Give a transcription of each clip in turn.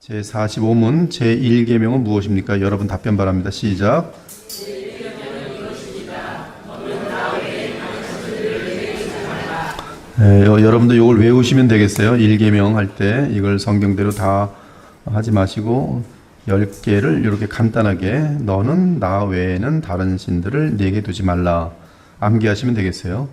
제45문 제1계명은 무엇입니까? 여러분 답변 바랍니다. 시작. 여러분도 이걸 외우시면 되겠어요. 1계명 할 때 이걸 성경대로 다 하지 마시고 10개를 이렇게 간단하게 너는 나 외에는 다른 신들을 내게 두지 말라 암기하시면 되겠어요.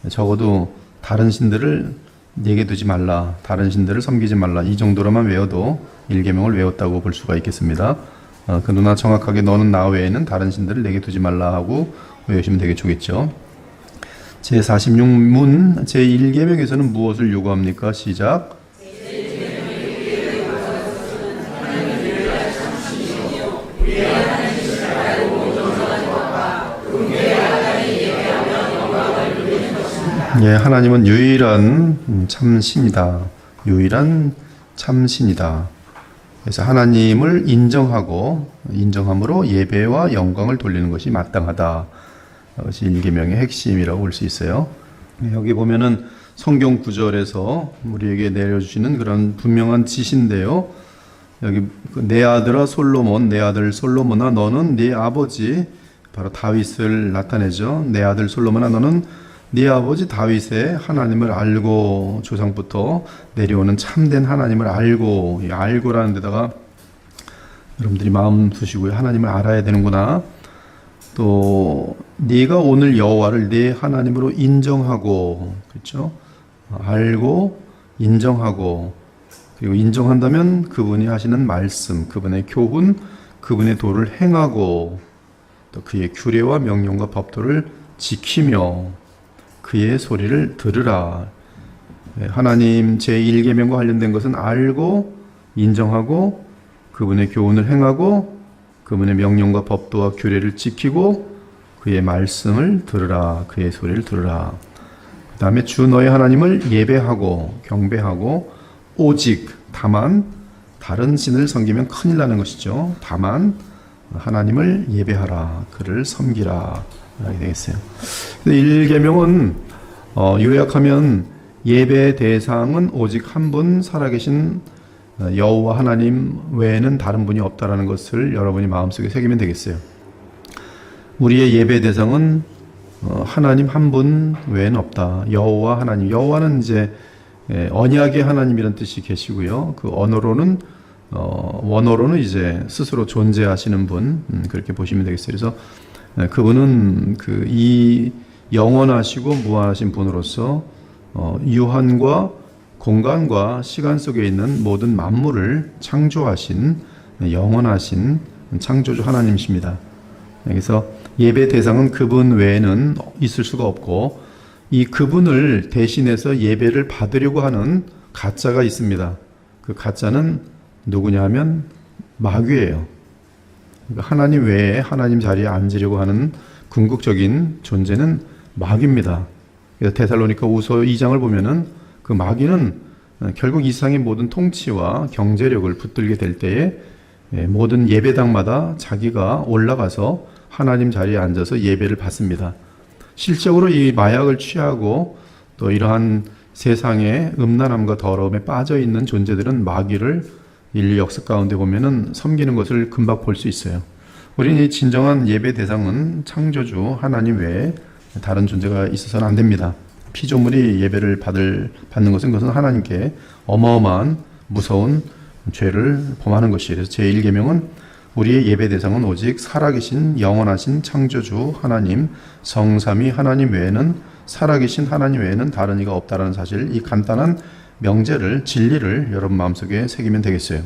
적어도 다른 신들을 내게 두지 말라, 다른 신들을 섬기지 말라, 이 정도로만 외워도 1계명을 외웠다고 볼 수가 있겠습니다. 그러나 정확하게 너는 나 외에는 다른 신들을 내게 두지 말라 하고 외우시면 되겠죠. 제46문 제1계명에서는 무엇을 요구합니까? 시작. 예, 하나님은 유일한 참신이다. 유일한 참신이다. 그래서 하나님을 인정함으로 예배와 영광을 돌리는 것이 마땅하다. 그것이 1계명의 핵심이라고 볼 수 있어요. 여기 보면은 성경 구절에서 우리에게 내려주시는 그런 분명한 지시인데요. 여기 내 아들아 솔로몬, 내 아들 솔로몬아 너는 네 아버지 바로 다윗을 나타내죠. 내 아들 솔로몬아 너는 네 아버지 다윗의 하나님을 알고 조상부터 내려오는 참된 하나님을 알고라는 데다가 여러분들이 마음 두시고요. 하나님을 알아야 되는구나. 또 네가 오늘 여호와를 네 하나님으로 인정하고, 그렇죠? 알고 인정하고, 그리고 인정한다면 그분이 하시는 말씀, 그분의 교훈, 그분의 도를 행하고, 또 그의 규례와 명령과 법도를 지키며 그의 소리를 들으라. 하나님 제1계명과 관련된 것은 알고 인정하고 그분의 교훈을 행하고 그분의 명령과 법도와 규례를 지키고 그의 말씀을 들으라. 그의 소리를 들으라. 그 다음에 주 너의 하나님을 예배하고 경배하고 오직 다만 다른 신을 섬기면 큰일 나는 것이죠. 다만 하나님을 예배하라. 그를 섬기라. 이렇게 되겠어요. 1계명은 요약하면 예배 대상은 오직 한 분 살아계신 여호와 하나님 외에는 다른 분이 없다라는 것을 여러분이 마음속에 새기면 되겠어요. 우리의 예배 대상은 하나님 한 분 외에는 없다. 여호와 하나님. 여호와는 이제 언약의 하나님이라는 뜻이 계시고요. 그 원어로는 이제 스스로 존재하시는 분, 그렇게 보시면 되겠어요. 그래서 그분은 이 영원하시고 무한하신 분으로서 유한과 공간과 시간 속에 있는 모든 만물을 창조하신 영원하신 창조주 하나님이십니다. 그래서 예배 대상은 그분 외에는 있을 수가 없고 이 그분을 대신해서 예배를 받으려고 하는 가짜가 있습니다. 그 가짜는 누구냐 하면 마귀예요. 하나님 외에 하나님 자리에 앉으려고 하는 궁극적인 존재는 마귀입니다. 그래서 데살로니가 후서 2장을 보면은 그 마귀는 결국 이 세상의 모든 통치와 경제력을 붙들게 될 때에 모든 예배당마다 자기가 올라가서 하나님 자리에 앉아서 예배를 받습니다. 실적으로 이 마약을 취하고 또 이러한 세상의 음란함과 더러움에 빠져 있는 존재들은 마귀를 인류 역사 가운데 보면은 섬기는 것을 금방 볼 수 있어요. 우리는 이 진정한 예배 대상은 창조주 하나님 외에 다른 존재가 있어서는 안 됩니다. 피조물이 예배를 받는 것은 그것은 하나님께 어마어마한 무서운 죄를 범하는 것이에요. 그래서 제1계명은 우리의 예배 대상은 오직 살아계신 영원하신 창조주 하나님, 성삼위 하나님 외에는 살아계신 하나님 외에는 다른 이가 없다라는 사실, 이 간단한 명제를, 진리를 여러분 마음속에 새기면 되겠어요.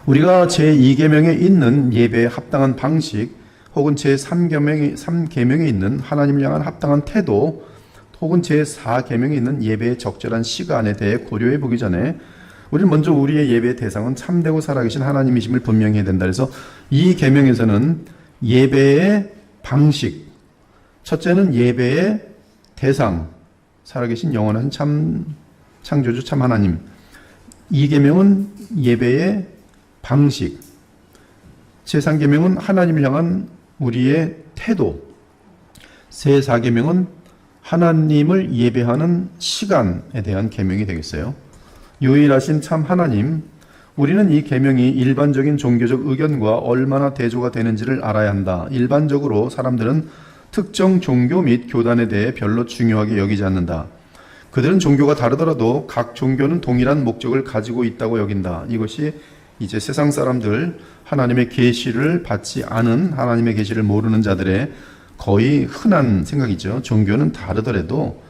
우리가 제2계명에 있는 예배에 합당한 방식 혹은 제3계명에 있는 하나님을 향한 합당한 태도 혹은 제4계명에 있는 예배의 적절한 시간에 대해 고려해 보기 전에 우리는 먼저 우리의 예배의 대상은 참되고 살아계신 하나님이심을 분명히 해야 된다. 그래서 이 계명에서는 예배의 방식, 첫째는 예배의 대상, 살아계신 영원한 창조주 참 하나님. 이 계명은 예배의 방식, 제3계명은 하나님을 향한 우리의 태도, 제4계명은 하나님을 예배하는 시간에 대한 계명이 되겠어요. 유일하신 참 하나님, 우리는 이 계명이 일반적인 종교적 의견과 얼마나 대조가 되는지를 알아야 한다. 일반적으로 사람들은 특정 종교 및 교단에 대해 별로 중요하게 여기지 않는다. 그들은 종교가 다르더라도 각 종교는 동일한 목적을 가지고 있다고 여긴다. 이것이 이제 세상 사람들, 하나님의 계시를 받지 않은, 하나님의 계시를 모르는 자들의 거의 흔한 생각이죠. 종교는 다르더라도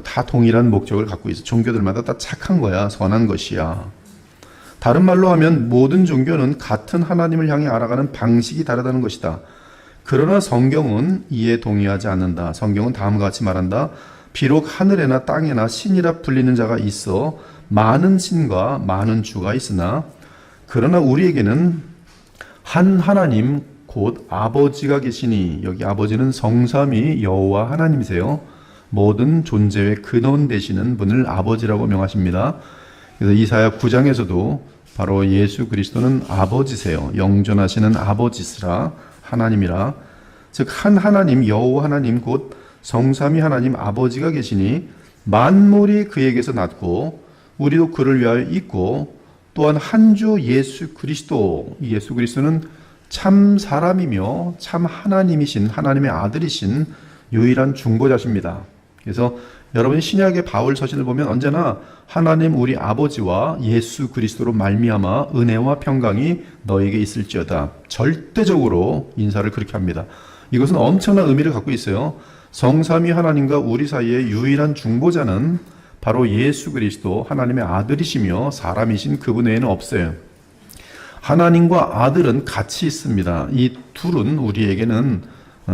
다 동일한 목적을 갖고 있어. 종교들마다 다 착한 거야, 선한 것이야. 다른 말로 하면 모든 종교는 같은 하나님을 향해 알아가는 방식이 다르다는 것이다. 그러나 성경은 이에 동의하지 않는다. 성경은 다음과 같이 말한다. 비록 하늘에나 땅에나 신이라 불리는 자가 있어 많은 신과 많은 주가 있으나 그러나 우리에게는 한 하나님 곧 아버지가 계시니, 여기 아버지는 성삼위 여호와 하나님이세요. 모든 존재의 근원 되시는 분을 아버지라고 명하십니다. 그래서 이사야 9장에서도 바로 예수 그리스도는 아버지세요. 영존하시는 아버지시라, 하나님이라. 즉 한 하나님 여호와 하나님 곧 성삼위 하나님 아버지가 계시니 만물이 그에게서 났고 우리도 그를 위하여 있고 또한 한 주 예수 그리스도, 예수 그리스도는 참 사람이며 참 하나님이신, 하나님의 아들이신 유일한 중보자십니다. 그래서 여러분이 신약의 바울 서신을 보면 언제나 하나님 우리 아버지와 예수 그리스도로 말미암아 은혜와 평강이 너에게 있을지어다. 절대적으로 인사를 그렇게 합니다. 이것은 엄청난 의미를 갖고 있어요. 성삼위 하나님과 우리 사이의 유일한 중보자는 바로 예수 그리스도, 하나님의 아들이시며 사람이신 그분 외에는 없어요. 하나님과 아들은 같이 있습니다. 이 둘은 우리에게는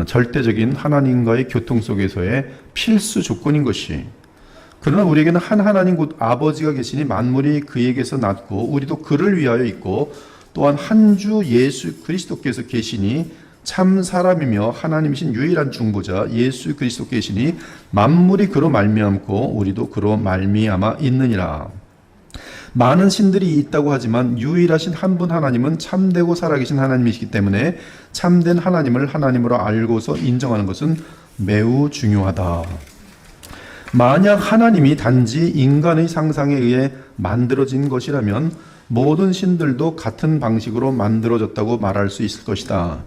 절대적인 하나님과의 교통 속에서의 필수 조건인 것이. 그러나 우리에게는 한 하나님 곧 아버지가 계시니 만물이 그에게서 났고 우리도 그를 위하여 있고 또한 한 주 예수 그리스도께서 계시니 참 사람이며 하나님이신 유일한 중보자 예수 그리스도 계시니 만물이 그로 말미암고 우리도 그로 말미암아 있느니라. 많은 신들이 있다고 하지만 유일하신 한 분 하나님은 참되고 살아계신 하나님이시기 때문에 참된 하나님을 하나님으로 알고서 인정하는 것은 매우 중요하다. 만약 하나님이 단지 인간의 상상에 의해 만들어진 것이라면 모든 신들도 같은 방식으로 만들어졌다고 말할 수 있을 것이다.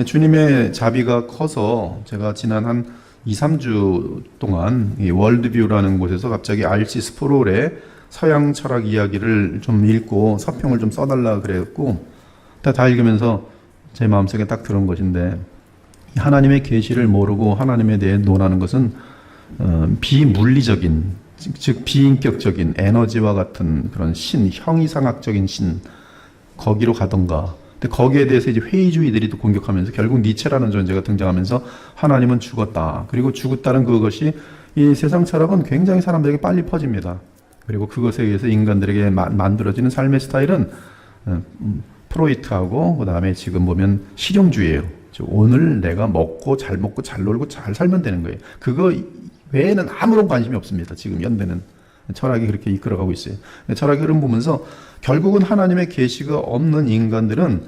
주님의 자비가 커서 제가 지난 한 2, 3주 동안 이 월드뷰라는 곳에서 갑자기 R.C. 스프롤의 서양 철학 이야기를 좀 읽고 서평을 좀 써달라 그랬고 다 읽으면서 제 마음속에 딱 들은 것인데, 하나님의 계시를 모르고 하나님에 대해 논하는 것은 비물리적인, 즉 비인격적인 에너지와 같은 그런 신, 형이상학적인 신, 거기로 가던가. 근데 거기에 대해서 이제 회의주의들이 또 공격하면서 결국 니체라는 존재가 등장하면서 하나님은 죽었다. 그리고 죽었다는 그것이 이 세상 철학은 굉장히 사람들에게 빨리 퍼집니다. 그리고 그것에 의해서 인간들에게 만들어지는 삶의 스타일은 프로이트하고 그 다음에 지금 보면 실용주의예요. 오늘 내가 먹고 잘 놀고 잘 살면 되는 거예요. 그거 외에는 아무런 관심이 없습니다. 지금 현대는 철학이 그렇게 이끌어가고 있어요. 철학의 흐름 보면서 결국은 하나님의 계시가 없는 인간들은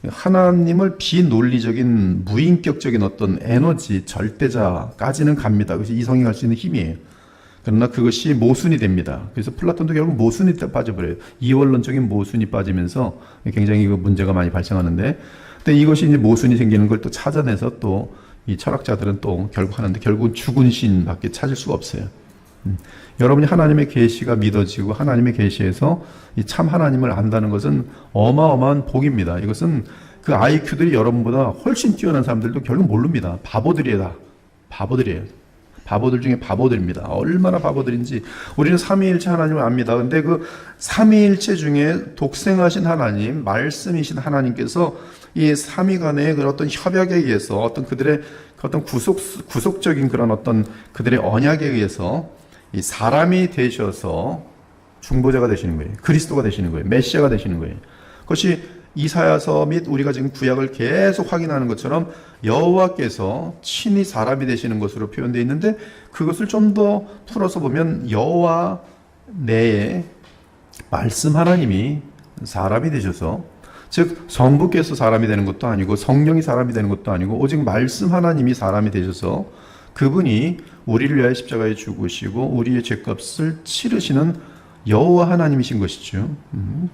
하나님을 비논리적인 무인격적인 어떤 에너지 절대자까지는 갑니다. 그래서 이성이 갈 수 있는 힘이에요. 그러나 그것이 모순이 됩니다. 그래서 플라톤도 결국 모순이 빠져버려요. 이원론적인 모순이 빠지면서 굉장히 문제가 많이 발생하는데, 근데 이것이 이제 모순이 생기는 걸 또 찾아내서 또 이 철학자들은 또 결국 하는데 결국은 죽은 신밖에 찾을 수가 없어요. 여러분이 하나님의 계시가 믿어지고 하나님의 계시에서 이 참 하나님을 안다는 것은 어마어마한 복입니다. 이것은 그 IQ들이 여러분보다 훨씬 뛰어난 사람들도 결국 모릅니다. 바보들이에요. 바보들 중에 바보들입니다. 얼마나 바보들인지. 우리는 삼위일체 하나님을 압니다. 근데 그 삼위일체 중에 독생하신 하나님, 말씀이신 하나님께서 이 삼위 간의 그런 어떤 협약에 의해서 어떤 그들의 어떤 구속적인 그런 어떤 그들의 언약에 의해서 이 사람이 되셔서 중보자가 되시는 거예요. 그리스도가 되시는 거예요. 메시아가 되시는 거예요. 그것이 이사야서 및 우리가 지금 구약을 계속 확인하는 것처럼 여호와께서 친히 사람이 되시는 것으로 표현되어 있는데, 그것을 좀 더 풀어서 보면 여호와 내에 말씀 하나님이 사람이 되셔서, 즉 성부께서 사람이 되는 것도 아니고 성령이 사람이 되는 것도 아니고 오직 말씀 하나님이 사람이 되셔서 그분이 우리를 위하여 십자가에 죽으시고 우리의 죄값을 치르시는 여호와 하나님이신 것이죠.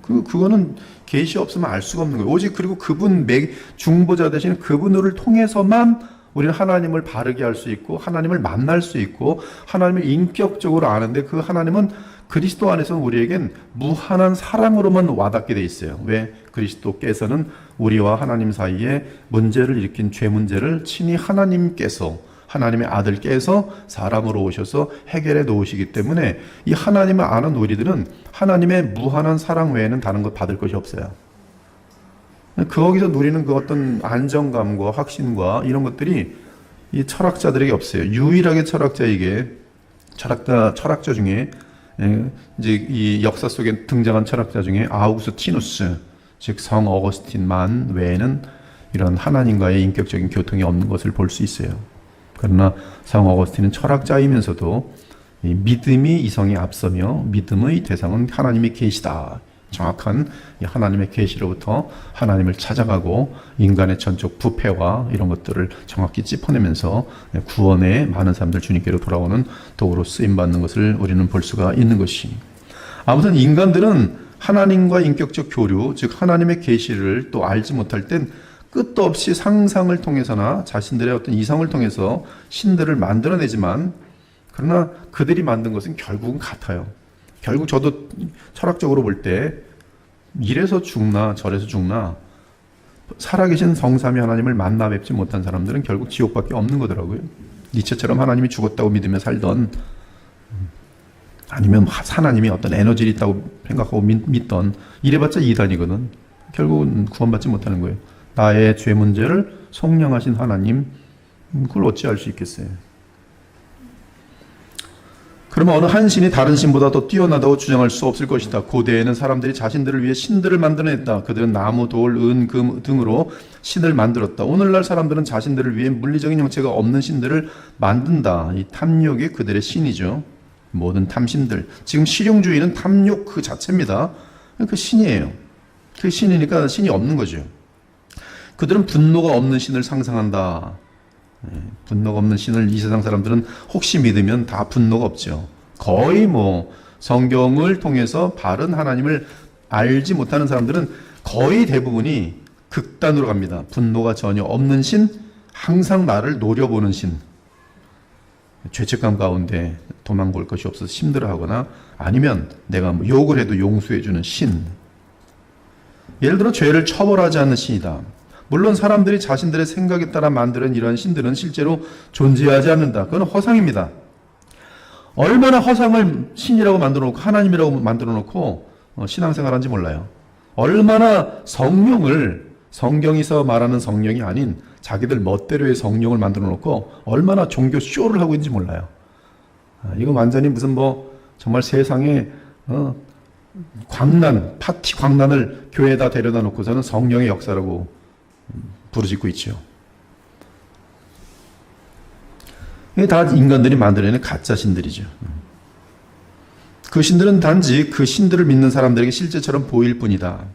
그거는 계시 없으면 알 수가 없는 거예요. 오직 그리고 그분 중보자 되시는 그분을 통해서만 우리는 하나님을 바르게 할 수 있고 하나님을 만날 수 있고 하나님을 인격적으로 아는데 그 하나님은 그리스도 안에서 우리에겐 무한한 사랑으로만 와닿게 돼 있어요. 왜? 그리스도께서는 우리와 하나님 사이에 문제를 일으킨 죄 문제를 친히 하나님께서 하나님의 아들께서 사람으로 오셔서 해결해 놓으시기 때문에 이 하나님을 아는 우리들은 하나님의 무한한 사랑 외에는 다른 것 받을 것이 없어요. 거기서 누리는 그 어떤 안정감과 확신과 이런 것들이 이 철학자들에게 없어요. 유일하게 철학자 중에 이제 이 역사 속에 등장한 철학자 중에 아우구스티누스, 즉 성 어거스틴만 외에는 이런 하나님과의 인격적인 교통이 없는 것을 볼 수 있어요. 그러나 성 어거스틴은 철학자이면서도 이 믿음이 이성에 앞서며 믿음의 대상은 하나님의 계시다. 정확한 하나님의 계시로부터 하나님을 찾아가고 인간의 전적 부패와 이런 것들을 정확히 짚어내면서 구원에 많은 사람들 주님께로 돌아오는 도구로 쓰임받는 것을 우리는 볼 수가 있는 것이, 아무튼 인간들은 하나님과 인격적 교류, 즉 하나님의 계시를 또 알지 못할 땐 끝도 없이 상상을 통해서나 자신들의 어떤 이성을 통해서 신들을 만들어내지만, 그러나 그들이 만든 것은 결국은 같아요. 결국 저도 철학적으로 볼 때 이래서 죽나 저래서 죽나 살아계신 성삼위 하나님을 만나 뵙지 못한 사람들은 결국 지옥밖에 없는 거더라고요. 니체처럼 하나님이 죽었다고 믿으며 살던, 아니면 하나님이 어떤 에너지를 있다고 생각하고 믿던, 이래봤자 이단이거든. 결국은 구원받지 못하는 거예요. 나의 죄 문제를 속량하신 하나님, 그걸 어찌 알 수 있겠어요. 그러면 어느 한 신이 다른 신보다 더 뛰어나다고 주장할 수 없을 것이다. 고대에는 사람들이 자신들을 위해 신들을 만들어냈다. 그들은 나무, 돌, 은, 금 등으로 신을 만들었다. 오늘날 사람들은 자신들을 위해 물리적인 형체가 없는 신들을 만든다. 이 탐욕이 그들의 신이죠. 모든 탐신들. 지금 실용주의는 탐욕 그 자체입니다. 그 신이에요. 그 신이니까 신이 없는 거죠. 그들은 분노가 없는 신을 상상한다. 분노가 없는 신을 이 세상 사람들은 혹시 믿으면 다 분노가 없죠. 거의 성경을 통해서 바른 하나님을 알지 못하는 사람들은 거의 대부분이 극단으로 갑니다. 분노가 전혀 없는 신, 항상 나를 노려보는 신, 죄책감 가운데 도망갈 것이 없어서 힘들어하거나, 아니면 내가 욕을 해도 용서해주는 신. 예를 들어 죄를 처벌하지 않는 신이다. 물론 사람들이 자신들의 생각에 따라 만드는 이러한 신들은 실제로 존재하지 않는다. 그건 허상입니다. 얼마나 허상을 신이라고 만들어 놓고 하나님이라고 만들어 놓고 신앙생활한지 몰라요. 얼마나 성령을, 성경에서 말하는 성령이 아닌 자기들 멋대로의 성령을 만들어 놓고 얼마나 종교 쇼를 하고 있는지 몰라요. 이거 완전히 무슨 정말 세상에 파티 광란을 교회에다 데려다 놓고서는 성령의 역사라고 부르짖고 있죠. 이게 다 인간들이 만들어내는 가짜 신들이죠. 그 신들은 단지 그 신들을 믿는 사람들에게 실제처럼 보일 뿐이다.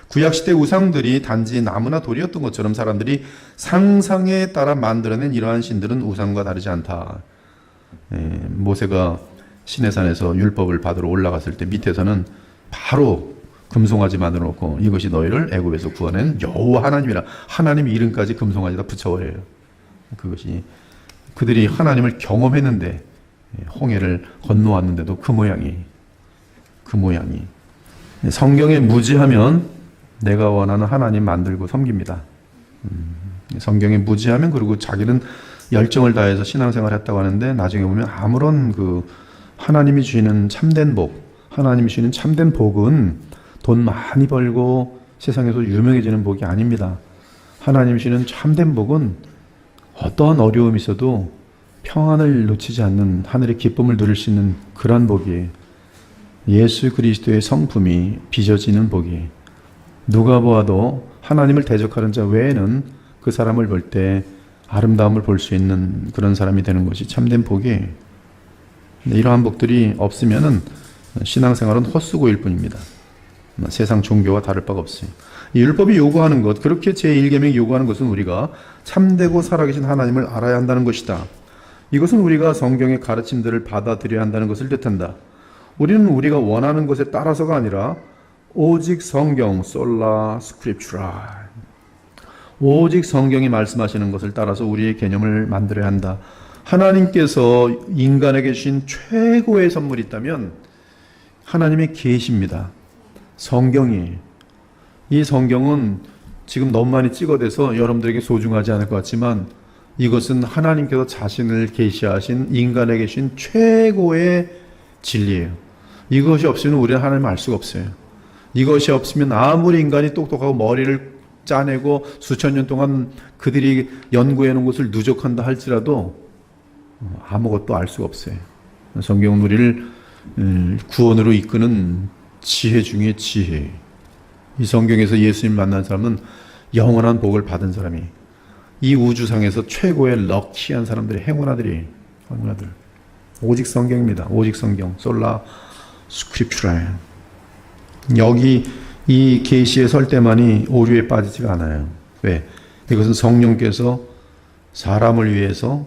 구약시대 우상들이 단지 나무나 돌이었던 것처럼 사람들이 상상에 따라 만들어낸 이러한 신들은 우상과 다르지 않다. 모세가 시내산에서 율법을 받으러 올라갔을 때 밑에서는 바로 금송아지 만들어 놓고 이것이 너희를 애굽에서 구원한 여호와 하나님이라, 하나님 이름까지 금송아지다 붙여버려요. 그것이 그들이 하나님을 경험했는데 홍해를 건너왔는데도 그 모양이 성경에 무지하면 내가 원하는 하나님 만들고 섬깁니다. 성경에 무지하면, 그리고 자기는 열정을 다해서 신앙생활 했다고 하는데 나중에 보면 아무런 하나님이 주시는 참된 복, 하나님이 주시는 참된 복은 돈 많이 벌고 세상에서 유명해지는 복이 아닙니다. 하나님이 주시는 참된 복은 어떠한 어려움이 있어도 평안을 놓치지 않는 하늘의 기쁨을 누릴 수 있는 그러한 복이에요. 예수 그리스도의 성품이 빚어지는 복이, 누가 보아도 하나님을 대적하는 자 외에는 그 사람을 볼 때 아름다움을 볼 수 있는 그런 사람이 되는 것이 참된 복이에요. 이러한 복들이 없으면은 신앙생활은 헛수고일 뿐입니다. 세상 종교와 다를 바가 없어요. 이 율법이 요구하는 것, 그렇게 제1계명이 요구하는 것은 우리가 참되고 살아계신 하나님을 알아야 한다는 것이다. 이것은 우리가 성경의 가르침들을 받아들여야 한다는 것을 뜻한다. 우리는 우리가 원하는 것에 따라서가 아니라 오직 성경, 솔라 스크립추라, 오직 성경이 말씀하시는 것을 따라서 우리의 개념을 만들어야 한다. 하나님께서 인간에게 주신 최고의 선물이 있다면 하나님의 계시입니다. 성경이. 이 성경은 지금 너무 많이 찍어대서 여러분들에게 소중하지 않을 것 같지만 이것은 하나님께서 자신을 계시하신 인간에게 주신 최고의 진리예요. 이것이 없으면 우리는 하나님을 알 수가 없어요. 이것이 없으면 아무리 인간이 똑똑하고 머리를 짜내고 수천 년 동안 그들이 연구해 놓은 것을 누적한다 할지라도 아무것도 알 수가 없어요. 성경은 우리를 구원으로 이끄는 지혜 중에 지혜. 이 성경에서 예수님 만난 사람은 영원한 복을 받은 사람이, 이 우주상에서 최고의 럭키한 사람들이, 행운아들이, 행운아들. 오직 성경입니다. 오직 성경. 솔라 스크립추라. 여기 이 계시에 설 때만이 오류에 빠지지가 않아요. 왜? 이것은 성령께서 사람을 위해서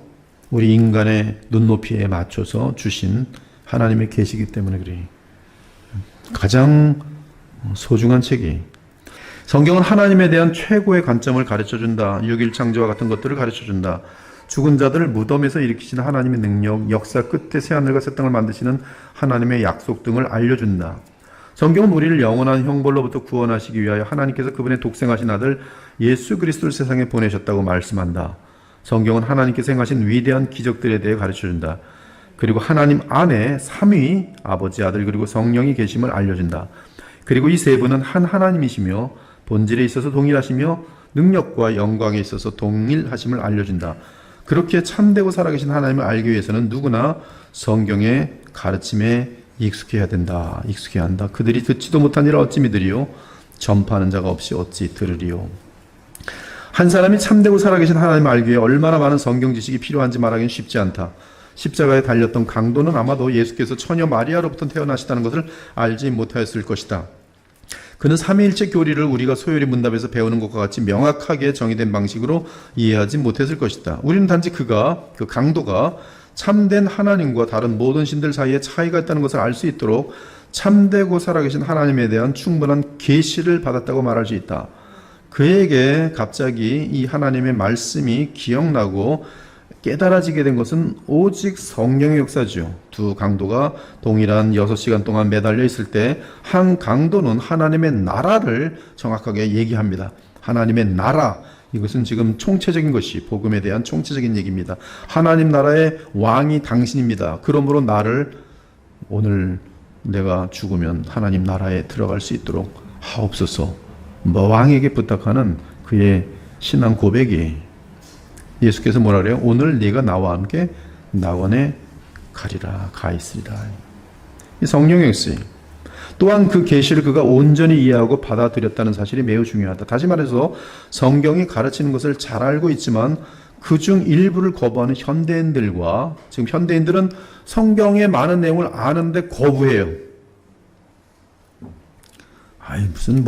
우리 인간의 눈높이에 맞춰서 주신 하나님의 계시이기 때문에 그래. 가장 소중한 책이, 성경은 하나님에 대한 최고의 관점을 가르쳐준다. 6일 창조와 같은 것들을 가르쳐준다. 죽은 자들을 무덤에서 일으키시는 하나님의 능력, 역사 끝에 새하늘과 새 땅을 만드시는 하나님의 약속 등을 알려준다. 성경은 우리를 영원한 형벌로부터 구원하시기 위하여 하나님께서 그분의 독생하신 아들 예수 그리스도를 세상에 보내셨다고 말씀한다. 성경은 하나님께서 행하신 위대한 기적들에 대해 가르쳐준다. 그리고 하나님 안에 삼위, 아버지, 아들, 그리고 성령이 계심을 알려준다. 그리고 이 세 분은 한 하나님이시며 본질에 있어서 동일하시며 능력과 영광에 있어서 동일하심을 알려준다. 그렇게 참되고 살아계신 하나님을 알기 위해서는 누구나 성경의 가르침에 익숙해야 된다. 익숙해야 한다. 그들이 듣지도 못하니라 어찌 믿으리요? 전파하는 자가 없이 어찌 들으리요? 한 사람이 참되고 살아계신 하나님을 알기 위해 얼마나 많은 성경 지식이 필요한지 말하기는 쉽지 않다. 십자가에 달렸던 강도는 아마도 예수께서 처녀 마리아로부터 태어나시다는 것을 알지 못하였을 것이다. 그는 삼위일체 교리를 우리가 소요리 문답에서 배우는 것과 같이 명확하게 정의된 방식으로 이해하지 못했을 것이다. 우리는 단지 그 강도가 참된 하나님과 다른 모든 신들 사이에 차이가 있다는 것을 알 수 있도록 참되고 살아계신 하나님에 대한 충분한 계시를 받았다고 말할 수 있다. 그에게 갑자기 이 하나님의 말씀이 기억나고 깨달아지게 된 것은 오직 성령의 역사죠. 두 강도가 동일한 6시간 동안 매달려 있을 때 한 강도는 하나님의 나라를 정확하게 얘기합니다. 하나님의 나라, 이것은 지금 총체적인 것이 복음에 대한 총체적인 얘기입니다. 하나님 나라의 왕이 당신입니다. 그러므로 나를 오늘 내가 죽으면 하나님 나라에 들어갈 수 있도록 하옵소서. 왕에게 부탁하는 그의 신앙 고백이, 예수께서 뭐라 그래요? 오늘 네가 나와 함께 낙원에 가리라, 가 있으리라. 이 성령의 역사. 또한 그 계시를 그가 온전히 이해하고 받아들였다는 사실이 매우 중요하다. 다시 말해서 성경이 가르치는 것을 잘 알고 있지만 그중 일부를 거부하는 현대인들과, 지금 현대인들은 성경의 많은 내용을 아는데 거부해요. 무슨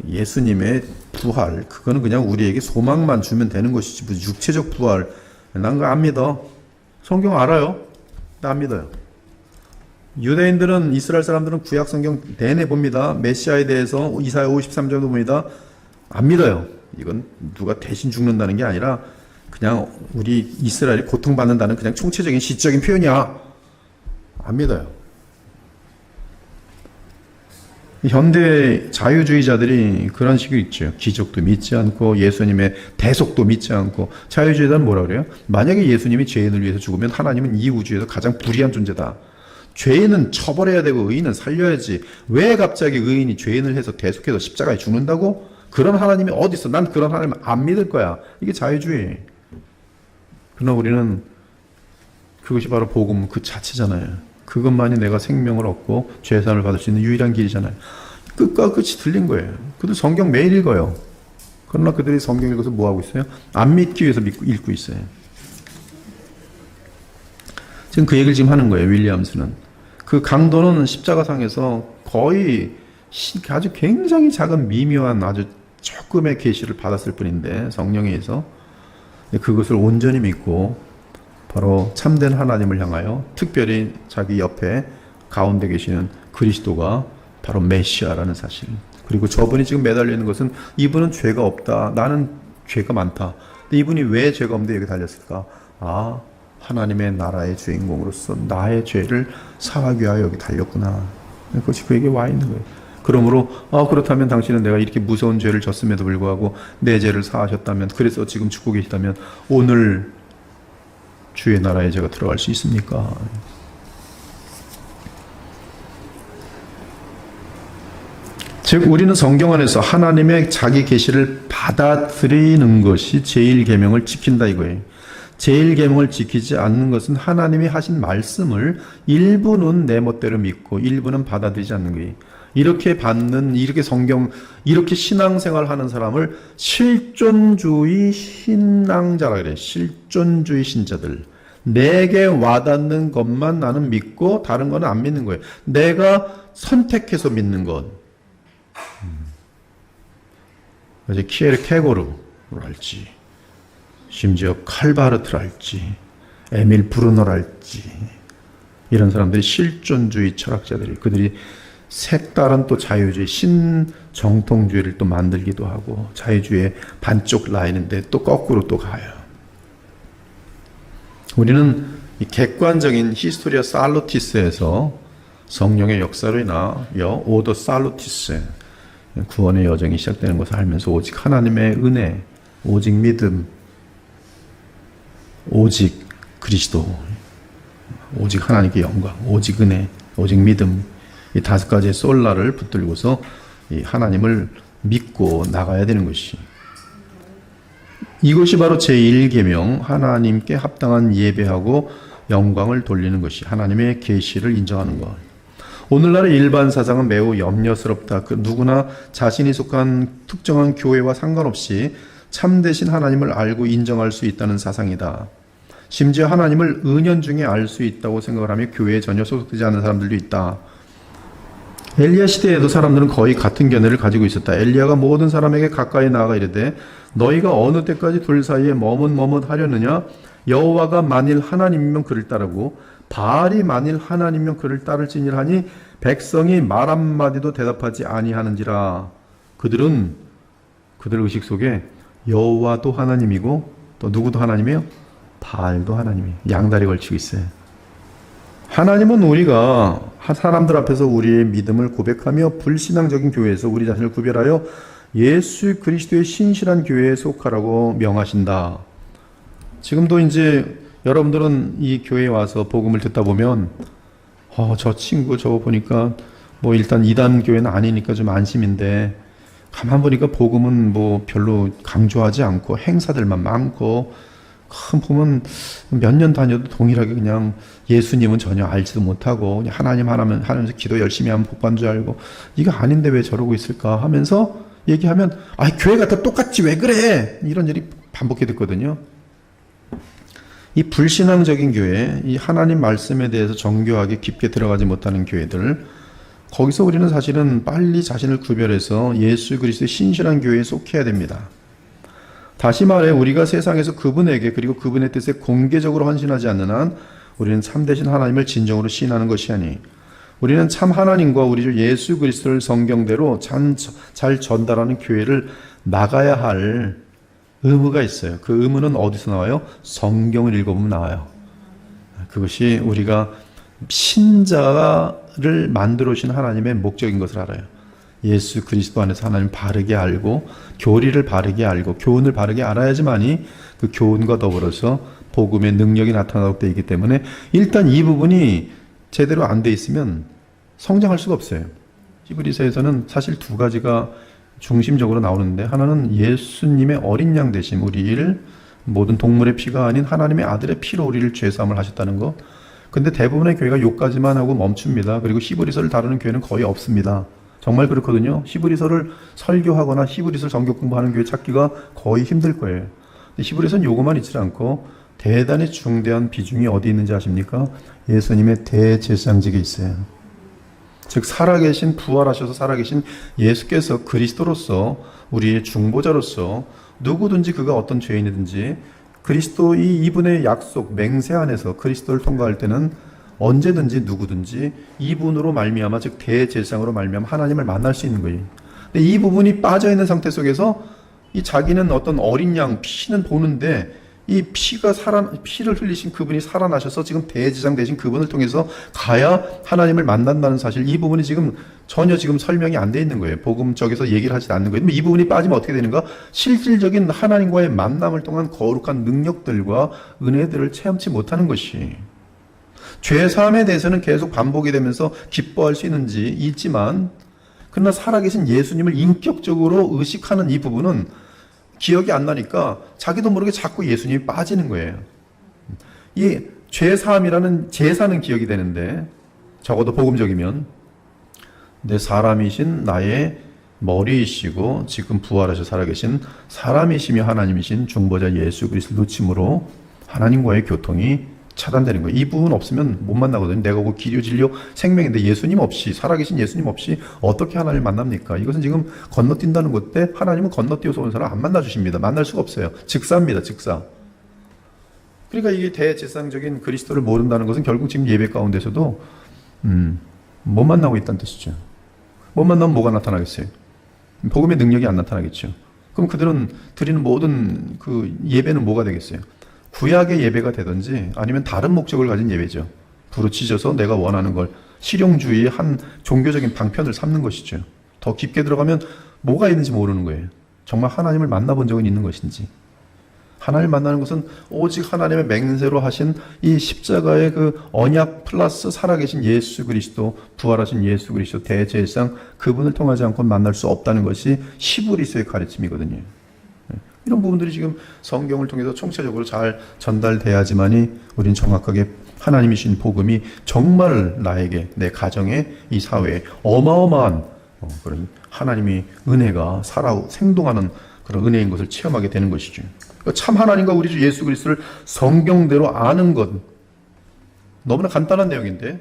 예수님의 부활, 그거는 그냥 우리에게 소망만 주면 되는 것이지 무슨 육체적 부활, 난 그거 안 믿어. 성경 알아요? 나 안 믿어요. 유대인들은, 이스라엘 사람들은 구약 성경 내내 봅니다. 메시아에 대해서 이사야 53장도 봅니다. 안 믿어요. 이건 누가 대신 죽는다는 게 아니라 그냥 우리 이스라엘이 고통받는다는 그냥 총체적인 시적인 표현이야. 안 믿어요. 현대 자유주의자들이 그런 식이 있죠. 기적도 믿지 않고 예수님의 대속도 믿지 않고. 자유주의자는 뭐라 그래요? 만약에 예수님이 죄인을 위해서 죽으면 하나님은 이 우주에서 가장 불의한 존재다. 죄인은 처벌해야 되고 의인은 살려야지. 왜 갑자기 의인이 죄인을 해서 대속해서 십자가에 죽는다고? 그런 하나님이 어디 있어? 난 그런 하나님 안 믿을 거야. 이게 자유주의. 그러나 우리는 그것이 바로 복음 그 자체잖아요. 그것만이 내가 생명을 얻고 죄사함을 받을 수 있는 유일한 길이잖아요. 끝과 끝이 틀린 거예요. 그들 성경 매일 읽어요. 그러나 그들이 성경 읽어서 뭐 하고 있어요? 안 믿기 위해서 읽고 있어요. 지금 그 얘기를 지금 하는 거예요. 윌리엄스는. 그 강도는 십자가상에서 거의 아주 굉장히 작은 미묘한 아주 조금의 계시를 받았을 뿐인데, 성령에 의해서 그것을 온전히 믿고 바로 참된 하나님을 향하여, 특별히 자기 옆에 가운데 계시는 그리스도가 바로 메시아라는 사실. 그리고 저분이 지금 매달려 있는 것은 이분은 죄가 없다. 나는 죄가 많다. 근데 이분이 왜 죄가 없는데 여기 달렸을까? 아, 하나님의 나라의 주인공으로서 나의 죄를 사하기 위하여 여기 달렸구나. 그것이 그에게 와 있는 거예요. 그러므로 그렇다면 당신은 내가 이렇게 무서운 죄를 졌음에도 불구하고 내 죄를 사하셨다면, 그래서 지금 죽고 계시다면 오늘 주의 나라에 제가 들어갈 수 있습니까? 즉 우리는 성경 안에서 하나님의 자기 계시를 받아들이는 것이 제1계명을 지킨다 이거예요. 제1계명을 지키지 않는 것은 하나님이 하신 말씀을 일부는 내 멋대로 믿고 일부는 받아들이지 않는 거예요. 이렇게 받는, 이렇게 성경, 이렇게 신앙생활 하는 사람을 실존주의 신앙자라 그래요. 실존주의 신자들. 내게 와닿는 것만 나는 믿고 다른 거는 안 믿는 거예요. 내가 선택해서 믿는 것. 이제 키에르케고르랄지, 심지어 칼바르트랄지, 에밀 브루너랄지, 이런 사람들이 실존주의 철학자들이, 그들이 색다른 또 자유주의, 신정통주의를 또 만들기도 하고, 자유주의의 반쪽 라인인데 또 거꾸로 또 가요. 우리는 이 객관적인 히스토리아 살루티스에서 성령의 역사로 인하여 오더 살루티스, 구원의 여정이 시작되는 것을 알면서 오직 하나님의 은혜, 오직 믿음, 오직 그리스도, 오직 하나님께 영광, 오직 은혜, 오직 믿음, 이 5가지의 솔라를 붙들고서 이 하나님을 믿고 나가야 되는 것이, 이것이 바로 제1계명, 하나님께 합당한 예배하고 영광을 돌리는 것이 하나님의 계시를 인정하는 것. 오늘날의 일반 사상은 매우 염려스럽다. 그 누구나 자신이 속한 특정한 교회와 상관없이 참되신 하나님을 알고 인정할 수 있다는 사상이다. 심지어 하나님을 은연중에 알 수 있다고 생각을 하며 교회에 전혀 소속되지 않는 사람들도 있다. 엘리야 시대에도 사람들은 거의 같은 견해를 가지고 있었다. 엘리야가 모든 사람에게 가까이 나아가 이르되 너희가 어느 때까지 둘 사이에 머뭇머뭇하려느냐? 여호와가 만일 하나님이면 그를 따르고 바알이 만일 하나님이면 그를 따를지니라니 백성이 말 한마디도 대답하지 아니하는지라. 그들은 그들 의식 속에 여호와도 하나님이고 또 누구도 하나님이에요? 바알도 하나님이에요. 양다리 걸치고 있어요. 하나님은 우리가 사람들 앞에서 우리의 믿음을 고백하며 불신앙적인 교회에서 우리 자신을 구별하여 예수 그리스도의 신실한 교회에 속하라고 명하신다. 지금도 이제 여러분들은 이 교회에 와서 복음을 듣다 보면 저 친구 저거 보니까 뭐 일단 이단 교회는 아니니까 좀 안심인데 가만 보니까 복음은 뭐 별로 강조하지 않고 행사들만 많고 보면 몇 년 다녀도 동일하게 그냥 예수님은 전혀 알지도 못하고 그냥 하나님 하면서 기도 열심히 하면 복 받는 줄 알고 이거 아닌데 왜 저러고 있을까 하면서 얘기하면 교회가 다 똑같지 왜 그래 이런 일이 반복해 듣거든요. 이 불신앙적인 교회, 이 하나님 말씀에 대해서 정교하게 깊게 들어가지 못하는 교회들, 거기서 우리는 사실은 빨리 자신을 구별해서 예수 그리스도의 신실한 교회에 속해야 됩니다. 다시 말해 우리가 세상에서 그분에게 그리고 그분의 뜻에 공개적으로 헌신하지 않는 한 우리는 참되신 하나님을 진정으로 시인하는 것이 아니, 우리는 참 하나님과 우리 주 예수 그리스도를 성경대로 잘 전달하는 교회를 나가야 할 의무가 있어요. 그 의무는 어디서 나와요? 성경을 읽어보면 나와요. 그것이 우리가 신자를 만들어 주신 하나님의 목적인 것을 알아요. 예수 그리스도 안에서 하나님 바르게 알고 교리를 바르게 알고 교훈을 바르게 알아야지만이 그 교훈과 더불어서 복음의 능력이 나타나도록 되어 있기 때문에 일단 이 부분이 제대로 안 돼 있으면 성장할 수가 없어요. 히브리서에서는 사실 2가지가 중심적으로 나오는데, 하나는 예수님의 어린 양 되심, 우리를 모든 동물의 피가 아닌 하나님의 아들의 피로 우리를 죄사함을 하셨다는 것. 근데 대부분의 교회가 요까지만 하고 멈춥니다. 그리고 히브리서를 다루는 교회는 거의 없습니다. 정말 그렇거든요. 히브리서를 설교하거나 히브리서 정교 공부하는 교회 찾기가 거의 힘들 거예요. 히브리서는 요것만 있지 않고 대단히 중대한 비중이 어디 있는지 아십니까? 예수님의 대제사장직에 있어요. 즉 살아계신, 부활하셔서 살아계신 예수께서 그리스도로서 우리의 중보자로서 누구든지 그가 어떤 죄인이든지 그리스도 이분의 약속 맹세 안에서 그리스도를 통과할 때는 언제든지 누구든지 이분으로 말미암아, 즉 대제사장으로 말미암아 하나님을 만날 수 있는 거예요. 근데 이 부분이 빠져 있는 상태 속에서 이 자기는 어떤 어린 양 피는 보는데 이 피를 흘리신 그분이 살아나셔서 지금 대제사장 되신 그분을 통해서 가야 하나님을 만난다는 사실, 이 부분이 지금 전혀 지금 설명이 안 돼 있는 거예요. 복음 쪽에서 얘기를 하지 않는 거예요. 이 부분이 빠지면 어떻게 되는가? 실질적인 하나님과의 만남을 통한 거룩한 능력들과 은혜들을 체험치 못하는 것이, 죄 사함에 대해서는 계속 반복이 되면서 기뻐할 수 있는지 있지만, 그러나 살아계신 예수님을 인격적으로 의식하는 이 부분은 기억이 안 나니까 자기도 모르게 자꾸 예수님이 빠지는 거예요. 이 죄사함이라는 제사는 기억이 되는데, 적어도 복음적이면 내 사람이신 나의 머리이시고 지금 부활하셔 살아계신 사람이시며 하나님이신 중보자 예수 그리스도를 놓침으로 하나님과의 교통이 차단되는 거예요. 이 부분 없으면 못 만나거든요. 내가 그 길이요 진리요 생명인데 예수님 없이, 살아계신 예수님 없이 어떻게 하나님을 만납니까? 이것은 지금 건너뛴다는 건데, 하나님은 건너뛰어서 온 사람 안 만나주십니다. 만날 수가 없어요. 즉사입니다. 즉사. 그러니까 이게 대제사장적인 그리스도를 모른다는 것은 결국 지금 예배 가운데서도 못 만나고 있다는 뜻이죠. 못 만나면 뭐가 나타나겠어요? 복음의 능력이 안 나타나겠죠. 그럼 그들은 드리는 모든 그 예배는 뭐가 되겠어요? 구약의 예배가 되든지 아니면 다른 목적을 가진 예배죠. 부르짖어서 내가 원하는 걸 실용주의의 한 종교적인 방편을 삼는 것이죠. 더 깊게 들어가면 뭐가 있는지 모르는 거예요. 정말 하나님을 만나본 적은 있는 것인지. 하나님을 만나는 것은 오직 하나님의 맹세로 하신 이 십자가의 그 언약 플러스 살아계신 예수 그리스도, 부활하신 예수 그리스도 대제사장, 그분을 통하지 않고 만날 수 없다는 것이 히브리서의 가르침이거든요. 이런 부분들이 지금 성경을 통해서 총체적으로 잘 전달돼야지만이 우리는 정확하게 하나님이신 복음이 정말 나에게, 내 가정에, 이 사회에 어마어마한 그런 하나님의 은혜가 생동하는 그런 은혜인 것을 체험하게 되는 것이죠. 참 하나님과 우리 주 예수 그리스도를 성경대로 아는 것, 너무나 간단한 내용인데,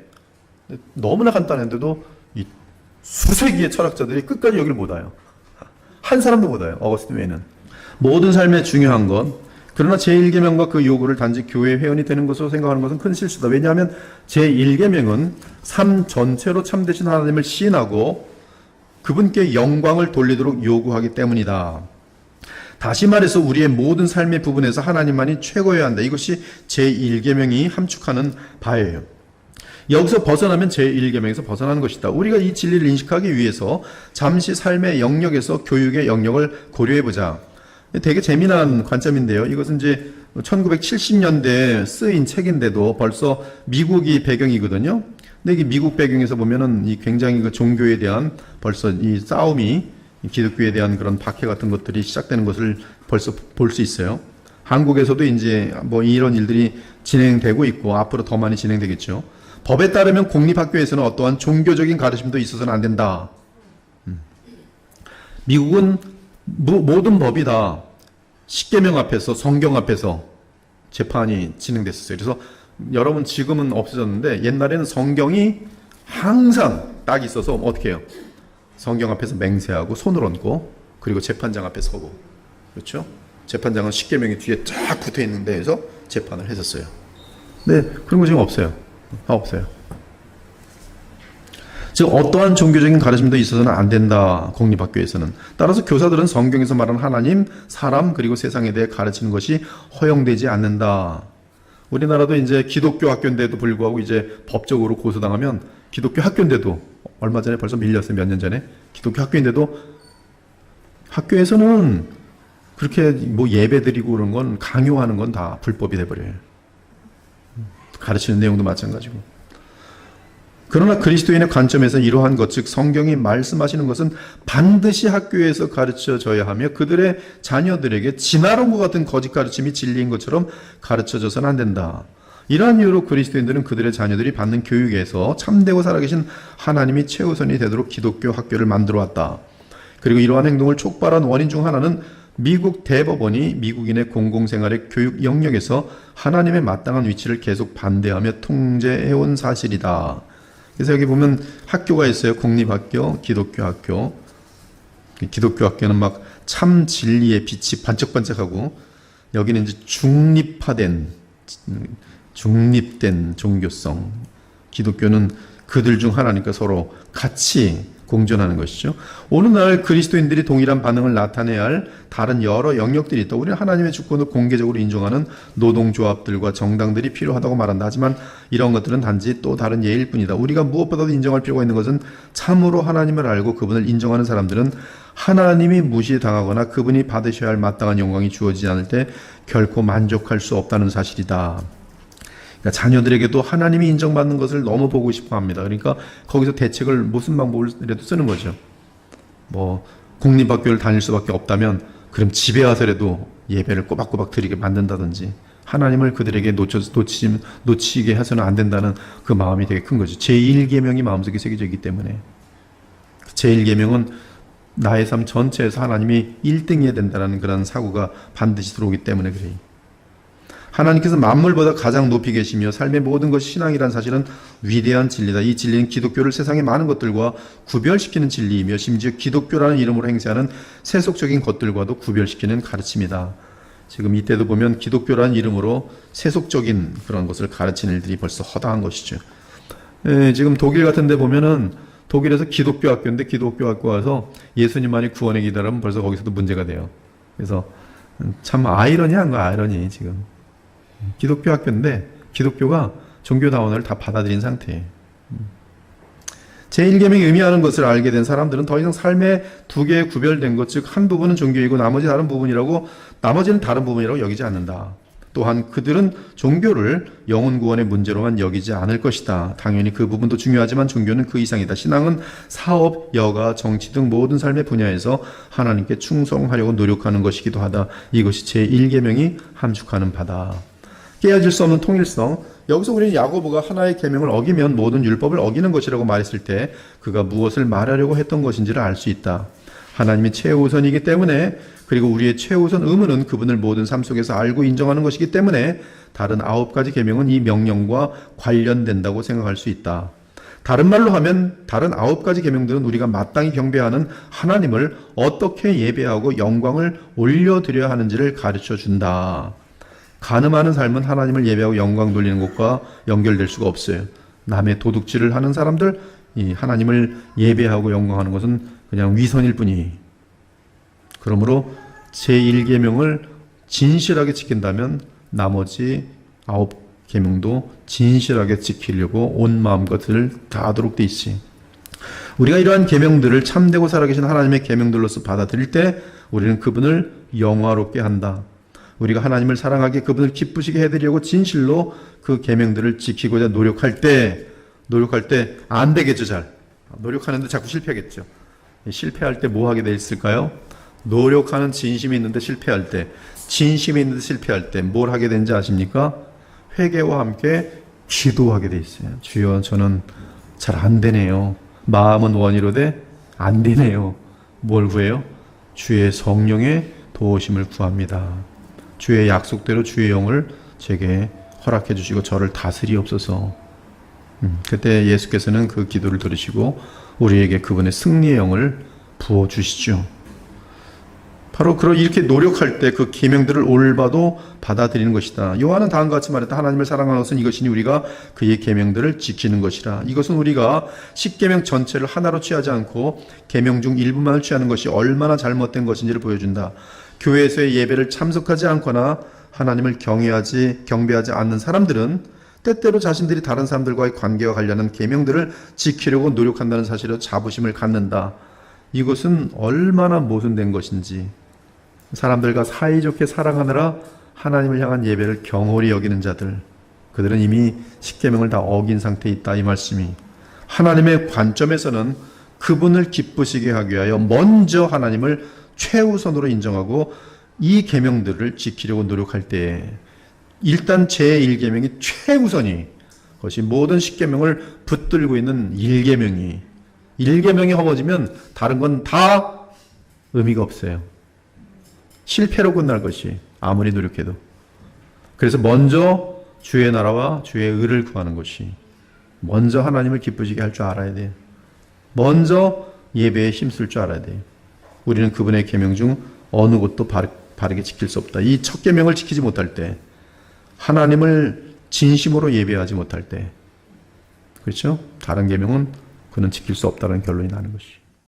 너무나 간단한데도 이 수세기의 철학자들이 끝까지 여기를 못 와요. 한 사람도 못 와요. 어거스틴 외에는. 모든 삶에 중요한 것, 그러나 제1계명과 그 요구를 단지 교회 회원이 되는 것으로 생각하는 것은 큰 실수다. 왜냐하면 제1계명은 삶 전체로 참되신 하나님을 시인하고 그분께 영광을 돌리도록 요구하기 때문이다. 다시 말해서 우리의 모든 삶의 부분에서 하나님만이 최고여야 한다. 이것이 제1계명이 함축하는 바예요. 여기서 벗어나면 제1계명에서 벗어나는 것이다. 우리가 이 진리를 인식하기 위해서 잠시 삶의 영역에서 교육의 영역을 고려해보자. 되게 재미난 관점인데요. 이것은 이제 1970년대에 쓰인 책인데도 벌써 미국이 배경이거든요. 근데 이 미국 배경에서 보면은 이 굉장히 그 종교에 대한 벌써 이 싸움이, 기독교에 대한 그런 박해 같은 것들이 시작되는 것을 벌써 볼 수 있어요. 한국에서도 이제 뭐 이런 일들이 진행되고 있고 앞으로 더 많이 진행되겠죠. 법에 따르면 공립학교에서는 어떠한 종교적인 가르침도 있어서는 안 된다. 미국은 모든 법이 다 십계명 앞에서, 성경 앞에서 재판이 진행됐었어요. 그래서 여러분 지금은 없어졌는데 옛날에는 성경이 항상 딱 있어서 어떻게 해요? 성경 앞에서 맹세하고 손을 얹고 그리고 재판장 앞에 서고, 그렇죠? 재판장은 십계명이 뒤에 쫙 붙어 있는 데에서 재판을 했었어요. 네, 그런 거 지금 없어요. 없어요. 즉 어떠한 종교적인 가르침도 있어서는 안 된다. 공립학교에서는. 따라서 교사들은 성경에서 말하는 하나님, 사람, 그리고 세상에 대해 가르치는 것이 허용되지 않는다. 우리나라도 이제 기독교 학교인데도 불구하고 이제 법적으로 고소당하면, 기독교 학교인데도 얼마 전에 벌써 밀렸어요. 몇 년 전에. 기독교 학교인데도 학교에서는 그렇게 뭐 예배 드리고 그런 건, 강요하는 건 다 불법이 돼버려요. 가르치는 내용도 마찬가지고. 그러나 그리스도인의 관점에서 이러한 것, 즉 성경이 말씀하시는 것은 반드시 학교에서 가르쳐져야 하며 그들의 자녀들에게 진화론과 같은 거짓 가르침이 진리인 것처럼 가르쳐져서는 안 된다. 이러한 이유로 그리스도인들은 그들의 자녀들이 받는 교육에서 참되고 살아계신 하나님이 최우선이 되도록 기독교 학교를 만들어 왔다. 그리고 이러한 행동을 촉발한 원인 중 하나는 미국 대법원이 미국인의 공공생활의 교육 영역에서 하나님의 마땅한 위치를 계속 반대하며 통제해온 사실이다. 그래서 여기 보면 학교가 있어요. 공립학교, 기독교 학교. 기독교 학교는 막 참 진리의 빛이 반짝반짝하고, 여기는 이제 중립된 종교성, 기독교는 그들 중 하나님과 서로 같이 공존하는 것이죠. 오늘날 그리스도인들이 동일한 반응을 나타내야 할 다른 여러 영역들이 있다. 우리는 하나님의 주권을 공개적으로 인정하는 노동조합들과 정당들이 필요하다고 말한다. 하지만 이런 것들은 단지 또 다른 예일 뿐이다. 우리가 무엇보다도 인정할 필요가 있는 것은 참으로 하나님을 알고 그분을 인정하는 사람들은 하나님이 무시당하거나 그분이 받으셔야 할 마땅한 영광이 주어지지 않을 때 결코 만족할 수 없다는 사실이다. 그러니까 자녀들에게도 하나님이 인정받는 것을 너무 보고 싶어 합니다. 그러니까 거기서 대책을 무슨 방법이라도 쓰는 거죠. 뭐 공립학교를 다닐 수밖에 없다면 그럼 집에 와서라도 예배를 꼬박꼬박 드리게 만든다든지 하나님을 그들에게 놓치게 해서는 안 된다는 그 마음이 되게 큰 거죠. 제1계명이 마음속에 새겨져 있기 때문에. 제1계명은 나의 삶 전체에서 하나님이 1등해야 된다는 그런 사고가 반드시 들어오기 때문에 그래요. 하나님께서 만물보다 가장 높이 계시며 삶의 모든 것이 신앙이란 사실은 위대한 진리다. 이 진리는 기독교를 세상의 많은 것들과 구별시키는 진리이며 심지어 기독교라는 이름으로 행세하는 세속적인 것들과도 구별시키는 가르침이다. 지금 이때도 보면 기독교라는 이름으로 세속적인 그런 것을 가르치는 일들이 벌써 허다한 것이죠. 지금 독일 같은 데 보면은 독일에서 기독교 학교인데 기독교 학교 와서 예수님만이 구원의 기다라면 벌써 거기서도 문제가 돼요. 그래서 참 아이러니한 거야, 아이러니 지금. 기독교 학교인데 기독교가 종교다원을 다 받아들인 상태예요. 제1계명이 의미하는 것을 알게 된 사람들은 더 이상 삶의 두 개의 구별된 것, 즉 한 부분은 종교이고 나머지는 다른 부분이라고 여기지 않는다. 또한 그들은 종교를 영혼 구원의 문제로만 여기지 않을 것이다. 당연히 그 부분도 중요하지만 종교는 그 이상이다. 신앙은 사업, 여가, 정치 등 모든 삶의 분야에서 하나님께 충성하려고 노력하는 것이기도 하다. 이것이 제1계명이 함축하는 바다. 깨어질 수 없는 통일성. 여기서 우리는 야고보가 하나의 계명을 어기면 모든 율법을 어기는 것이라고 말했을 때 그가 무엇을 말하려고 했던 것인지를 알 수 있다. 하나님이 최우선이기 때문에, 그리고 우리의 최우선 의무는 그분을 모든 삶 속에서 알고 인정하는 것이기 때문에 다른 9가지 계명은 이 명령과 관련된다고 생각할 수 있다. 다른 말로 하면 다른 9가지 계명들은 우리가 마땅히 경배하는 하나님을 어떻게 예배하고 영광을 올려드려야 하는지를 가르쳐 준다. 간음하는 삶은 하나님을 예배하고 영광 돌리는 것과 연결될 수가 없어요. 남의 도둑질을 하는 사람들, 이 하나님을 예배하고 영광하는 것은 그냥 위선일 뿐이. 그러므로 제1계명을 진실하게 지킨다면 나머지 9계명도 진실하게 지키려고 온 마음과 뜻을 다하도록 돼 있지. 우리가 이러한 계명들을 참되고 살아계신 하나님의 계명들로서 받아들일 때 우리는 그분을 영화롭게 한다. 우리가 하나님을 사랑하게 그분을 기쁘시게 해드리려고 진실로 그 계명들을 지키고자 노력할 때 안 되겠죠. 잘 노력하는데 자꾸 실패하겠죠. 실패할 때 뭐 하게 돼 있을까요? 노력하는 진심이 있는데 실패할 때, 진심이 있는데 실패할 때 뭘 하게 되는지 아십니까? 회개와 함께 기도하게 돼 있어요. 주여, 저는 잘 안 되네요. 마음은 원이로되 안 되네요. 뭘 구해요? 주의 성령의 도우심을 구합니다. 주의 약속대로 주의 영을 제게 허락해 주시고 저를 다스리옵소서. 그때 예수께서는 그 기도를 들으시고 우리에게 그분의 승리의 영을 부어 주시죠. 바로 이렇게 노력할 때 그 계명들을 올바도 받아들이는 것이다. 요한은 다음과 같이 말했다. 하나님을 사랑하는 것은 이것이니 우리가 그의 계명들을 지키는 것이라. 이것은 우리가 10계명 전체를 하나로 취하지 않고 계명 중 일부만을 취하는 것이 얼마나 잘못된 것인지를 보여준다. 교회에서의 예배를 참석하지 않거나 하나님을 경배하지 않는 사람들은 때때로 자신들이 다른 사람들과의 관계와 관련한 계명들을 지키려고 노력한다는 사실에 자부심을 갖는다. 이것은 얼마나 모순된 것인지. 사람들과 사이좋게 살아가느라 하나님을 향한 예배를 경홀히 여기는 자들, 그들은 이미 10계명을 다 어긴 상태에 있다. 이 말씀이 하나님의 관점에서는 그분을 기쁘시게 하기 위하여 먼저 하나님을 최우선으로 인정하고 이 계명들을 지키려고 노력할 때에 일단 제1계명이 최우선이, 그것이 모든 10계명을 붙들고 있는 1계명이 허무지면 다른 건 다 의미가 없어요. 실패로 끝날 것이, 아무리 노력해도. 그래서 먼저 주의 나라와 주의 의를 구하는 것이, 먼저 하나님을 기쁘시게 할 줄 알아야 돼요. 먼저 예배에 힘쓸 줄 알아야 돼요. 우리는 그분의 계명 중 어느 것도 바르게 지킬 수 없다. 이 첫 계명을 지키지 못할 때, 하나님을 진심으로 예배하지 못할 때, 그렇죠? 다른 계명은 그는 지킬 수 없다는 결론이 나는 것이.